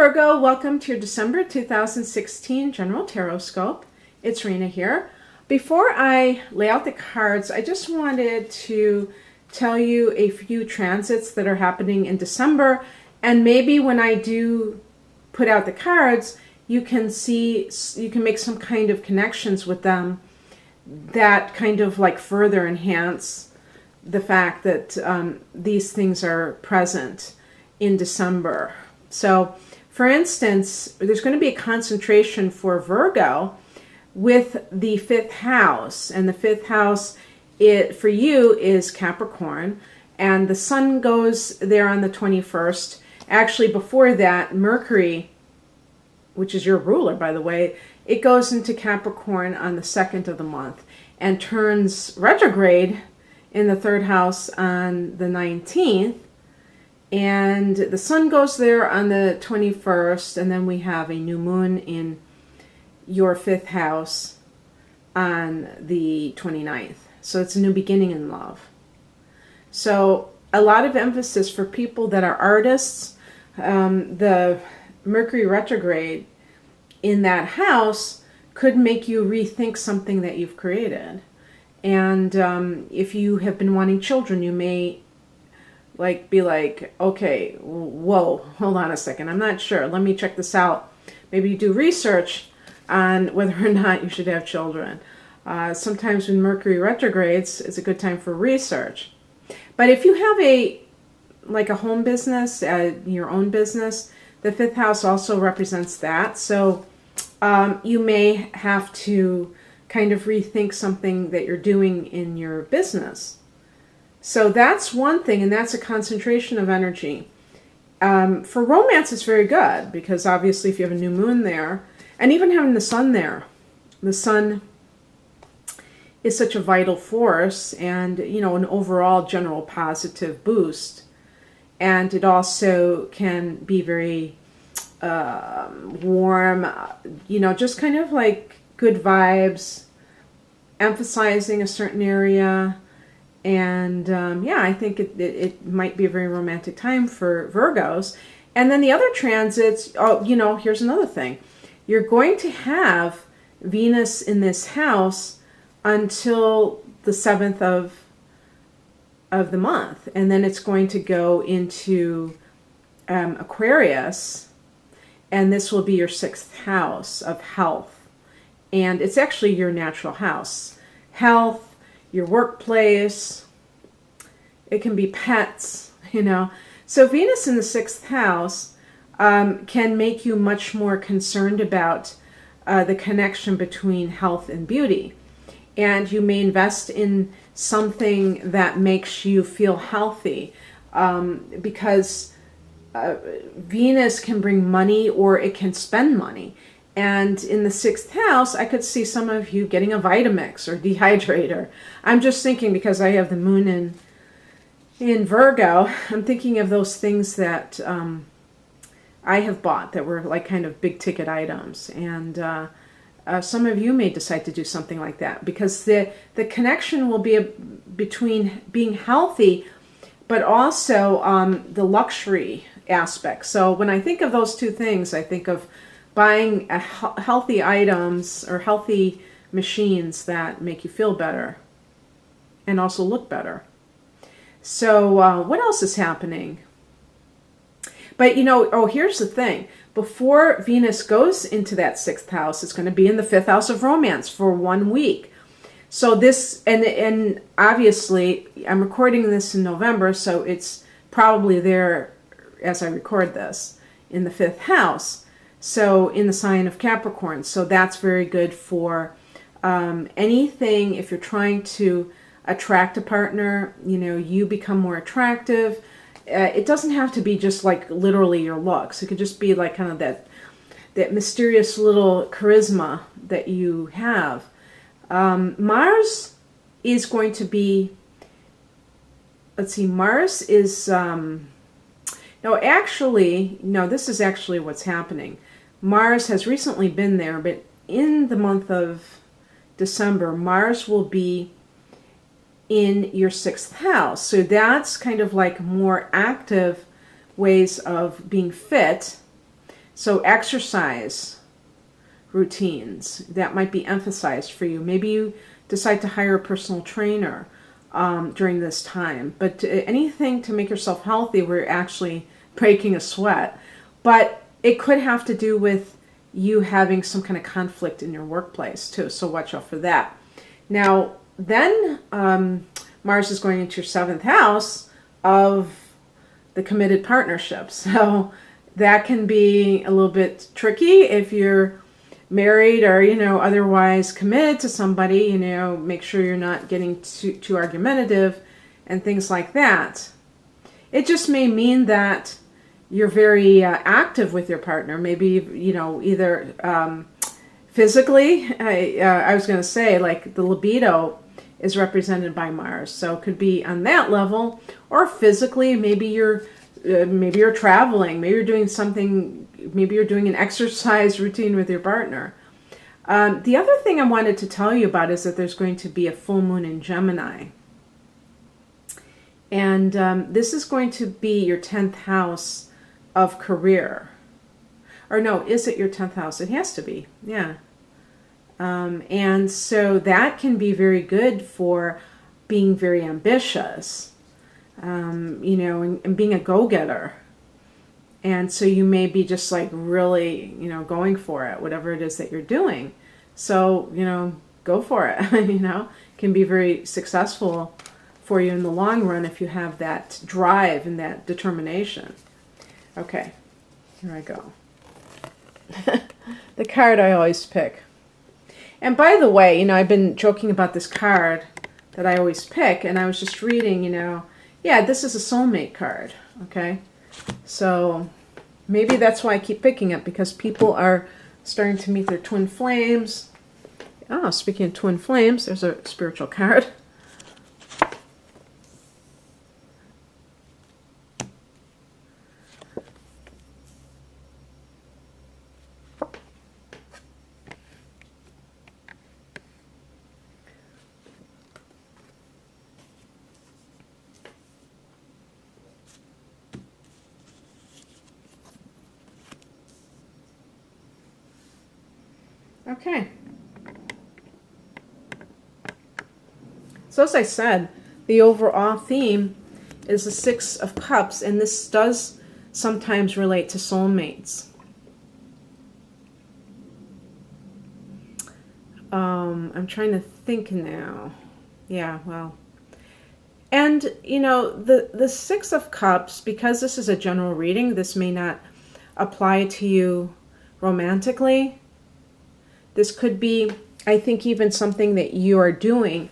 Virgo, welcome to your December 2016 General Tarotscope. It's Rena here. Before I lay out the cards, I just wanted to tell you a few transits that are happening in December, and maybe when I do put out the cards, you can make some kind of connections with them that kind of like further enhance the fact that these things are present in December. So, for instance, there's going to be a concentration for Virgo with the fifth house. And the fifth house for you is Capricorn. And the sun goes there on the 21st. Actually, before that, Mercury, which is your ruler, by the way, it goes into Capricorn on the 2nd of the month and turns retrograde in the third house on the 19th. And the sun goes there on the 21st, and then we have a new moon in your fifth house on the 29th. So it's a new beginning in love. So a lot of emphasis for people that are artists. The Mercury retrograde in that house could make you rethink something that you've created. And if you have been wanting children, you may be like, okay, whoa, hold on a second, I'm not sure, let me check this out. Maybe you do research on whether or not you should have children. Sometimes when Mercury retrogrades, it's a good time for research. But if you have a home business, your own business, the fifth house also represents that. So you may have to kind of rethink something that you're doing in your business. So that's one thing, and that's a concentration of energy. For romance, it's very good, because obviously if you have a new moon there, and even having the sun there, the sun is such a vital force and, an overall general positive boost. And it also can be very warm, just kind of like good vibes, emphasizing a certain area. And I think it might be a very romantic time for Virgos. And then the other transits, here's another thing. You're going to have Venus in this house until the 7th of the month. And then it's going to go into Aquarius. And this will be your 6th house of health. And it's actually your natural house. Health, your workplace, it can be pets, So Venus in the 6th house can make you much more concerned about the connection between health and beauty. And you may invest in something that makes you feel healthy, because Venus can bring money or it can spend money. And in the 6th house, I could see some of you getting a Vitamix or dehydrator. I'm just thinking, because I have the moon in Virgo, I'm thinking of those things that I have bought that were like kind of big ticket items. And some of you may decide to do something like that, because the connection will be between being healthy, but also the luxury aspect. So when I think of those two things, I think of buying healthy items or healthy machines that make you feel better and also look better. So what else is happening? But here's the thing. Before Venus goes into that 6th house, it's going to be in the 5th house of romance for 1 week. So this, and obviously I'm recording this in November, so it's probably there as I record this in the 5th house. So in the sign of Capricorn. So that's very good for anything. If you're trying to attract a partner, you become more attractive. It doesn't have to be just like literally your looks. It could just be like kind of that mysterious little charisma that you have. Mars is going to be, Mars is, this is actually what's happening. Mars has recently been there, but in the month of December, Mars will be in your 6th house. So that's kind of like more active ways of being fit. So exercise routines, that might be emphasized for you. Maybe you decide to hire a personal trainer during this time. But anything to make yourself healthy where you're actually breaking a sweat. But it could have to do with you having some kind of conflict in your workplace too. So watch out for that. Now, then Mars is going into your 7th house of the committed partnership. So that can be a little bit tricky if you're married or, otherwise committed to somebody. Make sure you're not getting too argumentative and things like that. It just may mean that you're very active with your partner. Maybe, either physically, I was going to say, like the libido is represented by Mars. So it could be on that level, or physically, maybe you're traveling, maybe you're doing something, maybe you're doing an exercise routine with your partner. The other thing I wanted to tell you about is that there's going to be a full moon in Gemini. And this is going to be your 10th house of career. Or no, is it your 10th house? It has to be, yeah. And so that can be very good for being very ambitious, and being a go-getter. And so you may be just like really, going for it, whatever it is that you're doing. So, go for it, can be very successful for you in the long run if you have that drive and that determination. Okay, here I go. The card I always pick. And by the way, I've been joking about this card that I always pick, and I was just reading, yeah, this is a soulmate card, okay? So maybe that's why I keep picking it, because people are starting to meet their twin flames. Oh, speaking of twin flames, there's a spiritual card. Okay. So as I said, the overall theme is the 6 of Cups, and this does sometimes relate to soulmates. I'm trying to think now. Yeah, well. And, the 6 of Cups, because this is a general reading, this may not apply to you romantically. This could be, I think, even something that you are doing,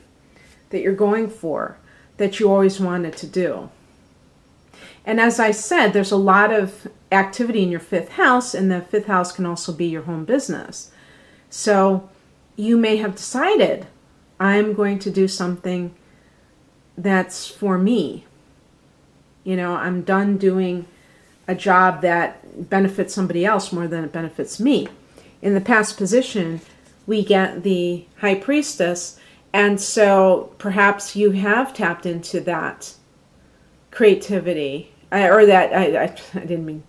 that you're going for, that you always wanted to do. And as I said, there's a lot of activity in your 5th house, and the 5th house can also be your home business. So you may have decided, I'm going to do something that's for me. I'm done doing a job that benefits somebody else more than it benefits me. In the past position, we get the High Priestess, and so perhaps you have tapped into that creativity, or that, I didn't mean.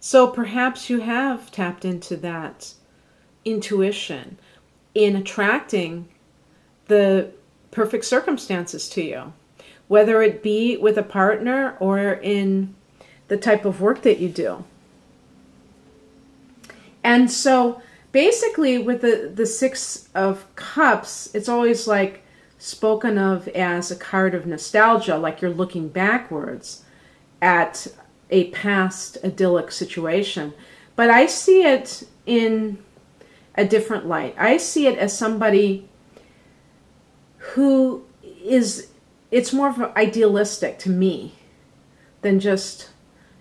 So perhaps you have tapped into that intuition in attracting the perfect circumstances to you, whether it be with a partner or in the type of work that you do. And so basically with the 6 of Cups, it's always like spoken of as a card of nostalgia, like you're looking backwards at a past idyllic situation. But I see it in a different light. I see it as somebody who is, it's more of idealistic to me than just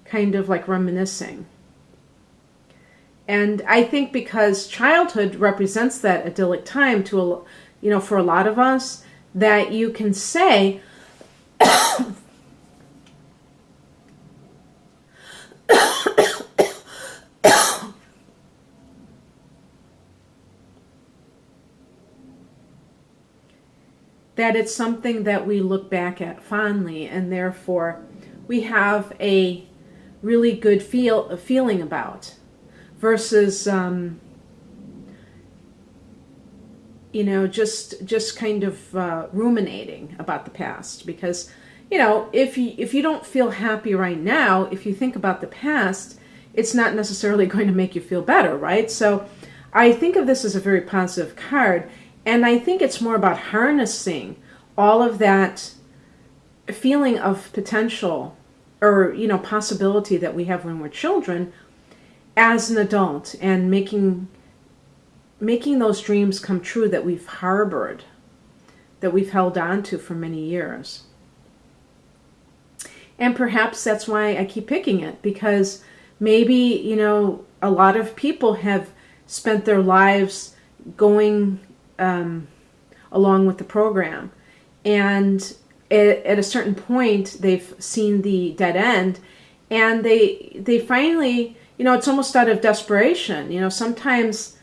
kind of like reminiscing. And I think because childhood represents that idyllic time to, for a lot of us, that you can say, that it's something that we look back at fondly, and therefore we have a really good feeling about, versus just kind of ruminating about the past. Because if you don't feel happy right now, if you think about the past, it's not necessarily going to make you feel better, right? So I think of this as a very positive card, and I think it's more about harnessing all of that feeling of potential or possibility that we have when we're children as an adult, and making those dreams come true that we've harbored, that we've held on to for many years. And perhaps that's why I keep picking it, because maybe a lot of people have spent their lives going along with the program, and at a certain point they've seen the dead end, and they finally, it's almost out of desperation. Sometimes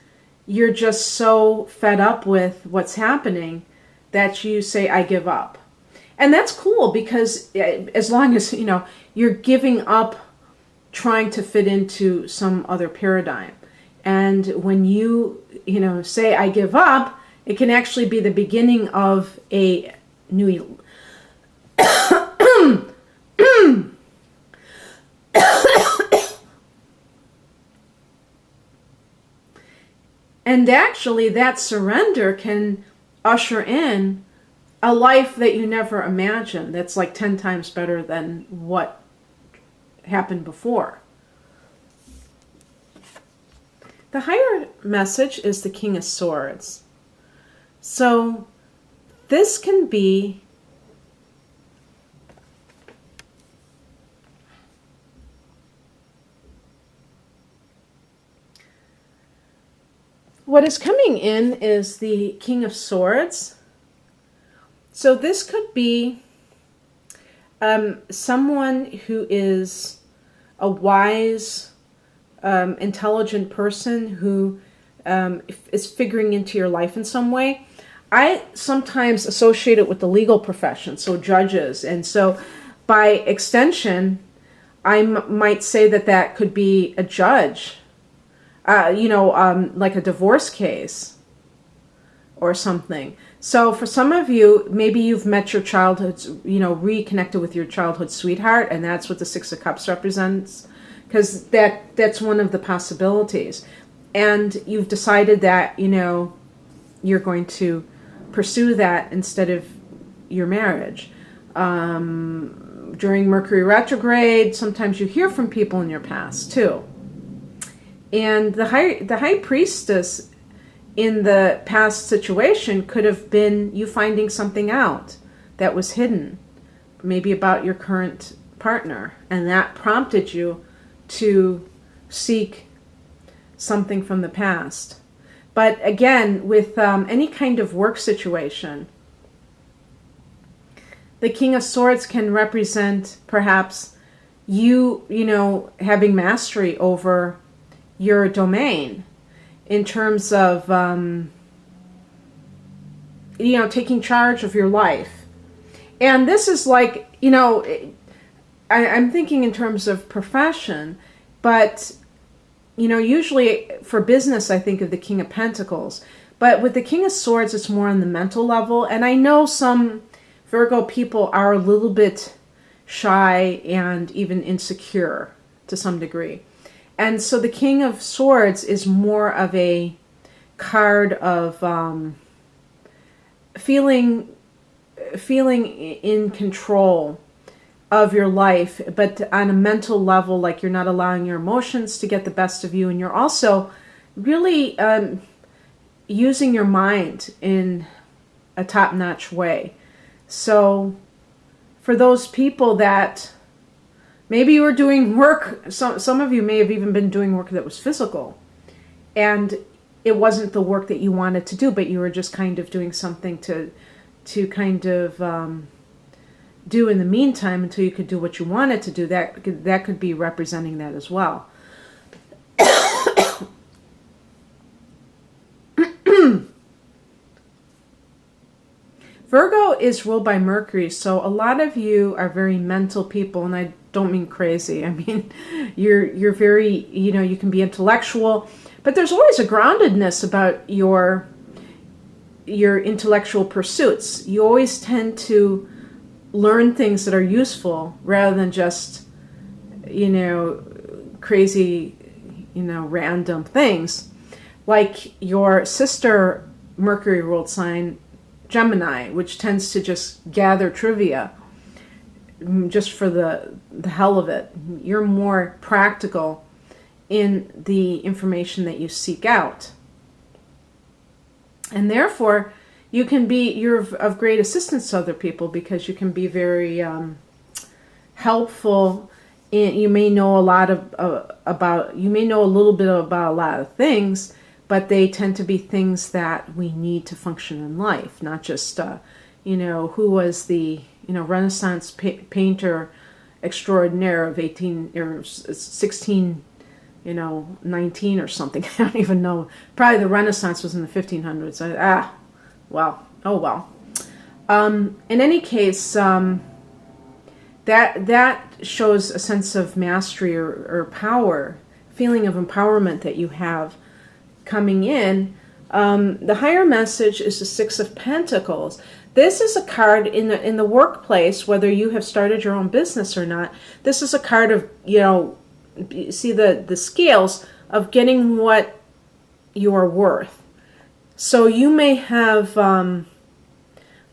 you're just so fed up with what's happening that you say, I give up. And that's cool, because as long as you're giving up trying to fit into some other paradigm. And when you say I give up, it can actually be the beginning of a new and actually that surrender can usher in a life that you never imagined, that's like 10 times better than what happened before. The higher message is the King of Swords. So this can be what is coming in is the King of Swords. So this could be someone who is a wise, intelligent person who is figuring into your life in some way. I sometimes associate it with the legal profession, so judges. And so by extension, I might say that could be a judge, like a divorce case or something. So for some of you, maybe you've met your childhood, reconnected with your childhood sweetheart, and that's what the Six of Cups represents, because that's one of the possibilities. And you've decided that, you're going to pursue that instead of your marriage. During Mercury retrograde, sometimes you hear from people in your past too. And the high priestess in the past situation could have been you finding something out that was hidden, maybe about your current partner, and that prompted you to seek something from the past. But again, with any kind of work situation, the King of Swords can represent perhaps you having mastery over your domain in terms of taking charge of your life. And this is like, I'm thinking in terms of profession, but usually for business I think of the King of Pentacles, but with the King of Swords it's more on the mental level. And I know some Virgo people are a little bit shy and even insecure to some degree. And so the King of Swords is more of a card of feeling in control of your life, but on a mental level, like you're not allowing your emotions to get the best of you, and you're also really using your mind in a top-notch way. So for those people that maybe you were doing work, some of you may have even been doing work that was physical, and it wasn't the work that you wanted to do, but you were just kind of doing something to kind of do in the meantime until you could do what you wanted to do. That could be representing that as well. Virgo is ruled by Mercury, so a lot of you are very mental people, and I don't mean crazy. I mean, you're very, you can be intellectual, but there's always a groundedness about your intellectual pursuits. You always tend to learn things that are useful rather than just, crazy, random things. Like your sister Mercury ruled sign, Gemini, which tends to just gather trivia just for the hell of it. You're more practical in the information that you seek out. And therefore, you're of great assistance to other people because you can be very helpful. You may know a little bit about a lot of things, but they tend to be things that we need to function in life, not just, who was the, Renaissance painter extraordinaire of 19, or something. I don't even know. Probably the Renaissance was in the 1500s. Oh well. In any case, that shows a sense of mastery or power, feeling of empowerment that you have coming in. The higher message is the Six of Pentacles. This is a card in the workplace, whether you have started your own business or not. This is a card of, see the scales of getting what you are worth. So you may have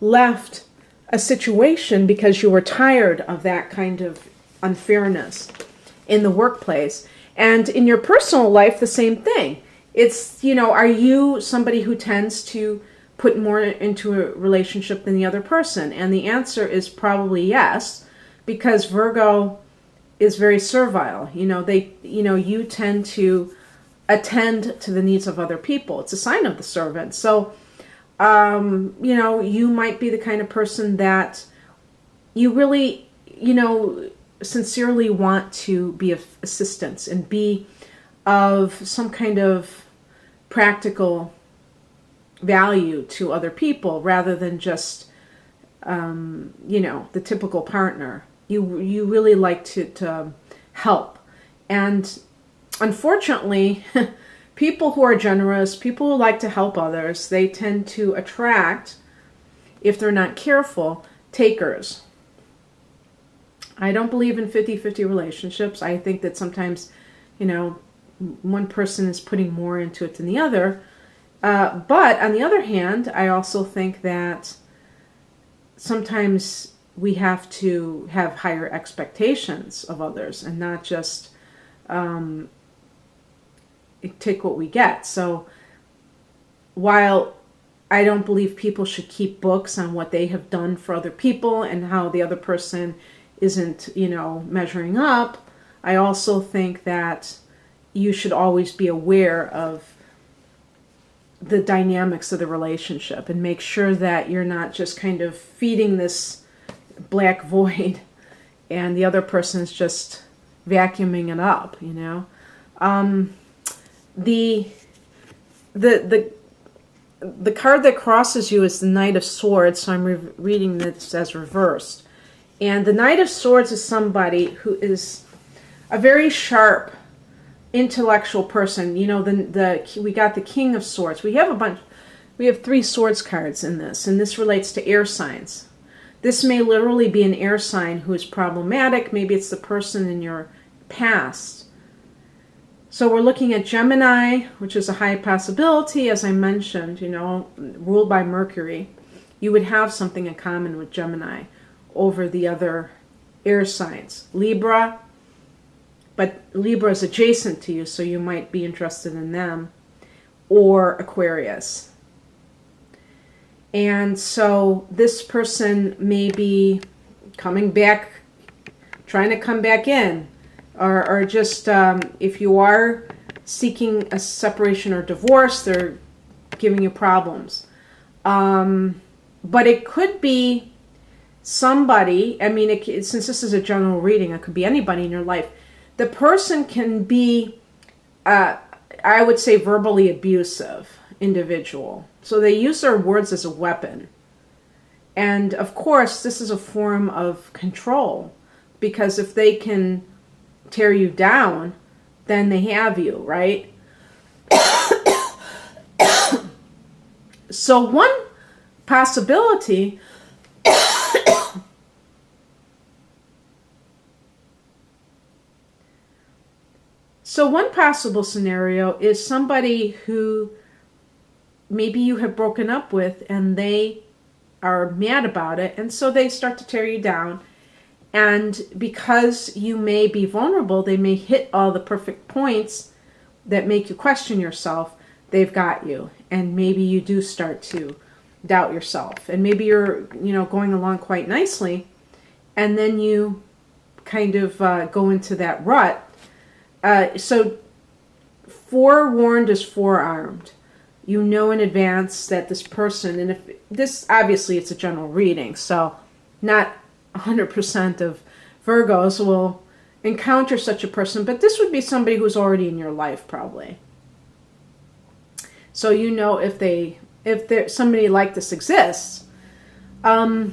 left a situation because you were tired of that kind of unfairness in the workplace. And in your personal life, the same thing. It's, are you somebody who tends to put more into a relationship than the other person? And the answer is probably yes, because Virgo is very servile. You tend to attend to the needs of other people. It's a sign of the servant. So, you might be the kind of person that you really, sincerely want to be of assistance and be of some kind of practical value to other people rather than just, the typical partner. You really like to help. And unfortunately, people who are generous, people who like to help others, they tend to attract, if they're not careful, takers. I don't believe in 50-50 relationships. I think that sometimes, one person is putting more into it than the other. But on the other hand, I also think that sometimes we have to have higher expectations of others and not just take what we get. So while I don't believe people should keep books on what they have done for other people and how the other person isn't, measuring up, I also think that you should always be aware of the dynamics of the relationship and make sure that you're not just kind of feeding this black void and the other person is just vacuuming it up, The card that crosses you is the Knight of Swords, so I'm reading this as reversed. And the Knight of Swords is somebody who is a very sharp, intellectual person. We got the King of Swords. We have 3 swords cards in this, and this relates to air signs. This may literally be an air sign who is problematic. Maybe it's the person in your past. So we're looking at Gemini, which is a high possibility, as I mentioned, ruled by Mercury. You would have something in common with Gemini over the other air signs. Libra, but Libra is adjacent to you, so you might be interested in them. Or Aquarius. And so this person may be coming back, trying to come back in. Or just, if you are seeking a separation or divorce, they're giving you problems. But it could be somebody, since this is a general reading, it could be anybody in your life. The person can be, I would say, verbally abusive individual. So they use their words as a weapon. And of course, this is a form of control, because if they can tear you down, then they have you, right? So one possibility So one possible scenario is somebody who maybe you have broken up with and they are mad about it, and so they start to tear you down. And because you may be vulnerable, they may hit all the perfect points that make you question yourself. They've got you, and maybe you do start to doubt yourself, and maybe you're going along quite nicely, and then you kind of go into that rut. So forewarned is forearmed. You know in advance that this person, and if this, obviously it's a general reading, so not 100% of Virgos will encounter such a person, but this would be somebody who's already in your life probably. So you know if somebody like this exists. The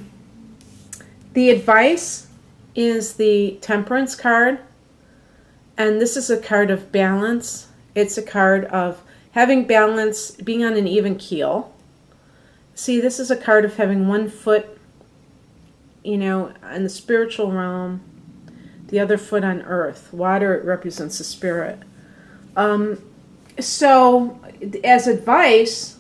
advice is the Temperance card, and this is a card of balance. It's a card of having balance, being on an even keel. See, this is a card of having one foot, in the spiritual realm, the other foot on earth. Water represents the spirit. So, as advice,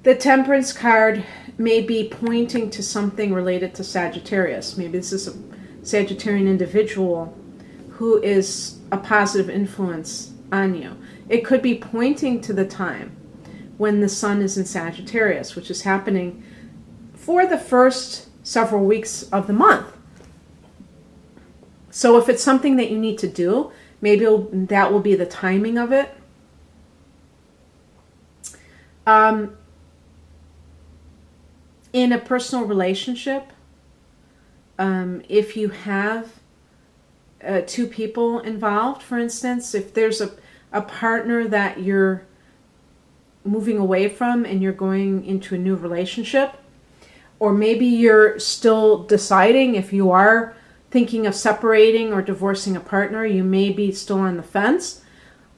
the Temperance card may be pointing to something related to Sagittarius. Maybe this is a Sagittarian individual who is a positive influence on you. It could be pointing to the time when the sun is in Sagittarius, which is happening for the first several weeks of the month. So if it's something that you need to do, maybe that will be the timing of it. In a personal relationship, if you have two people involved, for instance, if there's a partner that you're moving away from and you're going into a new relationship, or maybe you're still deciding if you are thinking of separating or divorcing a partner, you may be still on the fence.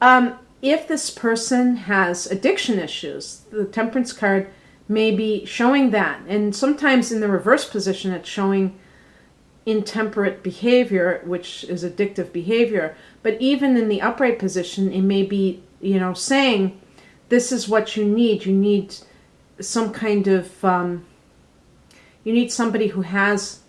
If this person has addiction issues, the Temperance card may be showing that. And sometimes in the reverse position, it's showing intemperate behavior, which is addictive behavior. But even in the upright position, it may be, saying, this is what you need. You need some kind of, you need somebody who has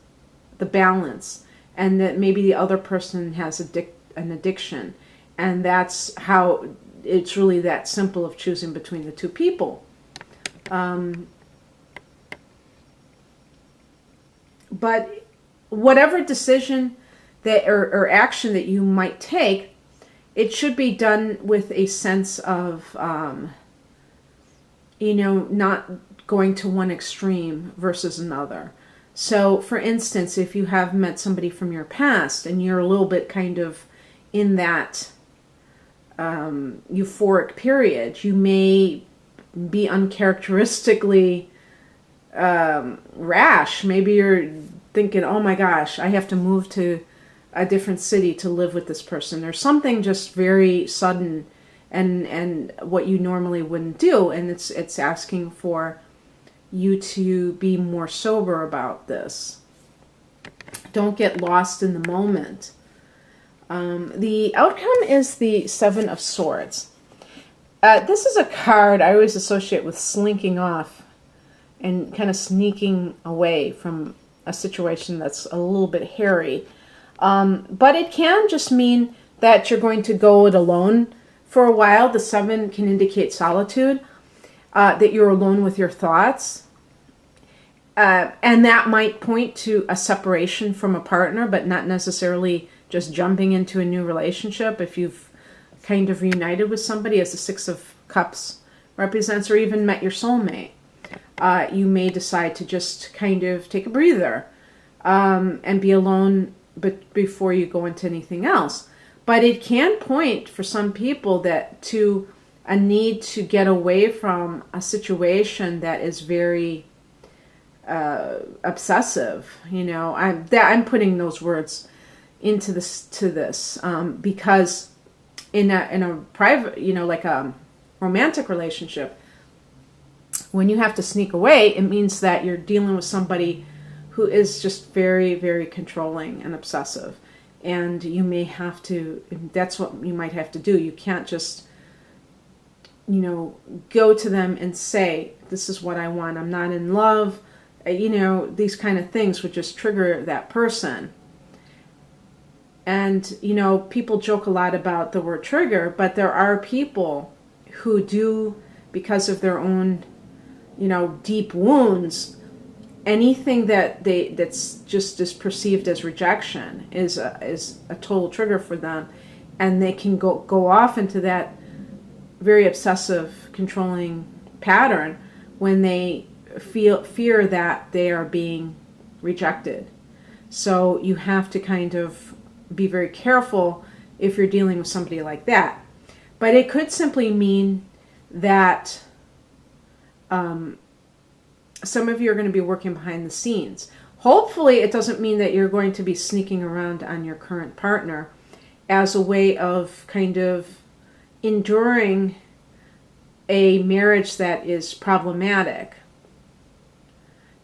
the balance, and that maybe the other person has an addiction. And that's how it's really that simple of choosing between the two people. But whatever decision that or action that you might take, it should be done with a sense of, not going to one extreme versus another. So, for instance, if you have met somebody from your past and you're a little bit kind of in that euphoric period, you may be uncharacteristically rash. Maybe you're thinking, oh my gosh, I have to move to a different city to live with this person. There's something just very sudden and what you normally wouldn't do, and it's asking for you to be more sober about this. Don't get lost in the moment. The outcome is the Seven of Swords. This is a card I always associate with slinking off and kind of sneaking away from a situation that's a little bit hairy. But it can just mean that you're going to go it alone for a while. The seven can indicate solitude, that you're alone with your thoughts. And that might point to a separation from a partner, but not necessarily just jumping into a new relationship. If you've kind of reunited with somebody, as the Six of Cups represents, or even met your soulmate, you may decide to just kind of take a breather and be alone before you go into anything else. But it can point for some people to a need to get away from a situation that is very obsessive. I'm putting those words into this because in a private, like a romantic relationship, when you have to sneak away, it means that you're dealing with somebody who is just very, very controlling and obsessive. And you may have to, that's what you might have to do. You can't just, go to them and say, this is what I want. I'm not in love. These kind of things would just trigger that person. And, people joke a lot about the word trigger, but there are people who do, because of their own, deep wounds, anything that's just is perceived as rejection is a total trigger for them, and they can go off into that very obsessive, controlling pattern when they fear that they are being rejected. So you have to kind of be very careful if you're dealing with somebody like that. But it could simply mean that some of you are going to be working behind the scenes. Hopefully it doesn't mean that you're going to be sneaking around on your current partner as a way of kind of enduring a marriage that is problematic.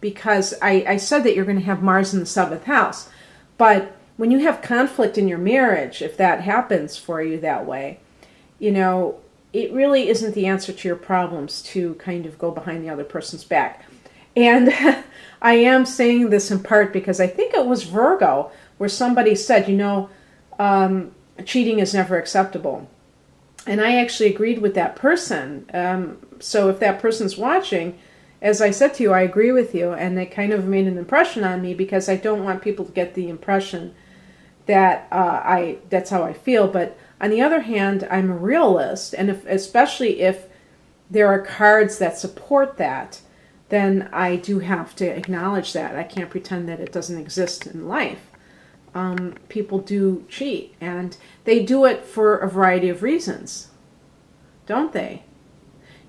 Because I said that you're going to have Mars in the 7th house. But when you have conflict in your marriage, if that happens for you that way, it really isn't the answer to your problems to kind of go behind the other person's back. And I am saying this in part because I think it was Virgo where somebody said, cheating is never acceptable. And I actually agreed with that person. So if that person's watching, as I said to you, I agree with you. And it kind of made an impression on me because I don't want people to get the impression that that's how I feel. But on the other hand, I'm a realist. And especially if there are cards that support that, then I do have to acknowledge that. I can't pretend that it doesn't exist in life. People do cheat, and they do it for a variety of reasons, don't they?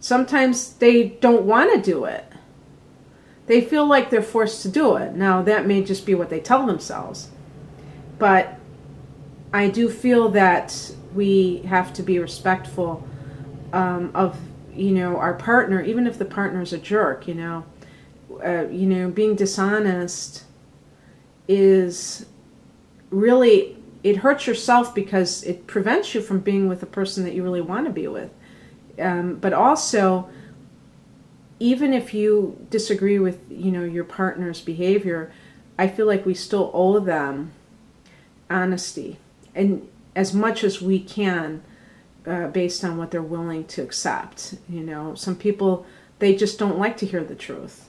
Sometimes they don't want to do it. They feel like they're forced to do it. Now, that may just be what they tell themselves. But I do feel that we have to be respectful of our partner, even if the partner is a jerk. Being dishonest is really, it hurts yourself because it prevents you from being with the person that you really want to be with. But also, even if you disagree with your partner's behavior, I feel like we still owe them honesty, and as much as we can. Based on what they're willing to accept. Some people, they just don't like to hear the truth.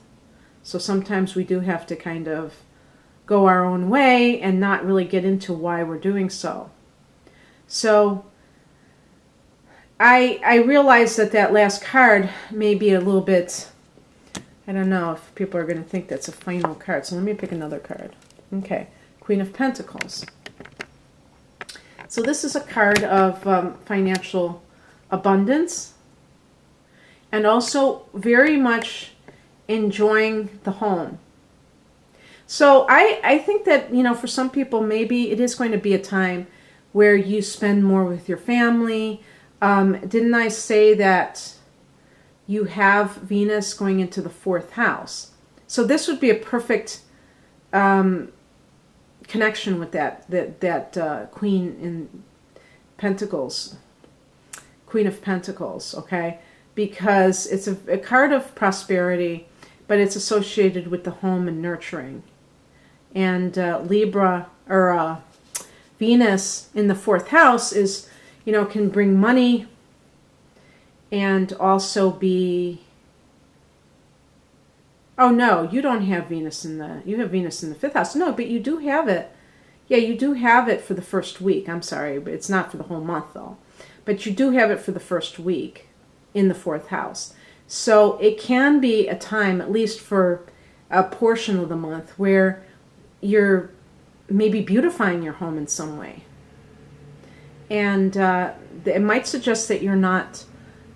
So sometimes we do have to kind of go our own way and not really get into why we're doing so. So I realize that last card may be a little bit, I don't know if people are going to think that's a final card. So let me pick another card. Okay, Queen of Pentacles. So this is a card of financial abundance and also very much enjoying the home. So I think that, for some people, maybe it is going to be a time where you spend more with your family. Didn't I say that you have Venus going into the 4th house? So this would be a perfect connection with that Queen in Pentacles, Queen of Pentacles, okay? Because it's a card of prosperity, but it's associated with the home and nurturing. And Libra, or Venus in the 4th house is, can bring money and also be... Oh, no, you don't have Venus you have Venus in the 5th house. No, but you do have it. Yeah, you do have it for the first week. I'm sorry, but it's not for the whole month, though. But you do have it for the first week in the 4th house. So it can be a time, at least for a portion of the month, where you're maybe beautifying your home in some way. And it might suggest that you're not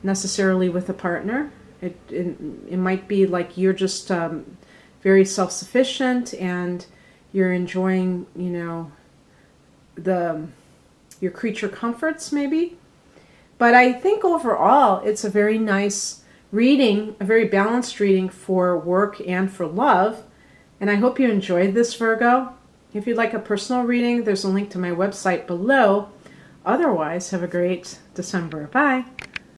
necessarily with a partner. It might be like you're just very self-sufficient and you're enjoying, you know, your creature comforts maybe. But I think overall it's a very nice reading, a very balanced reading for work and for love. And I hope you enjoyed this, Virgo. If you'd like a personal reading, there's a link to my website below. Otherwise, have a great December. Bye.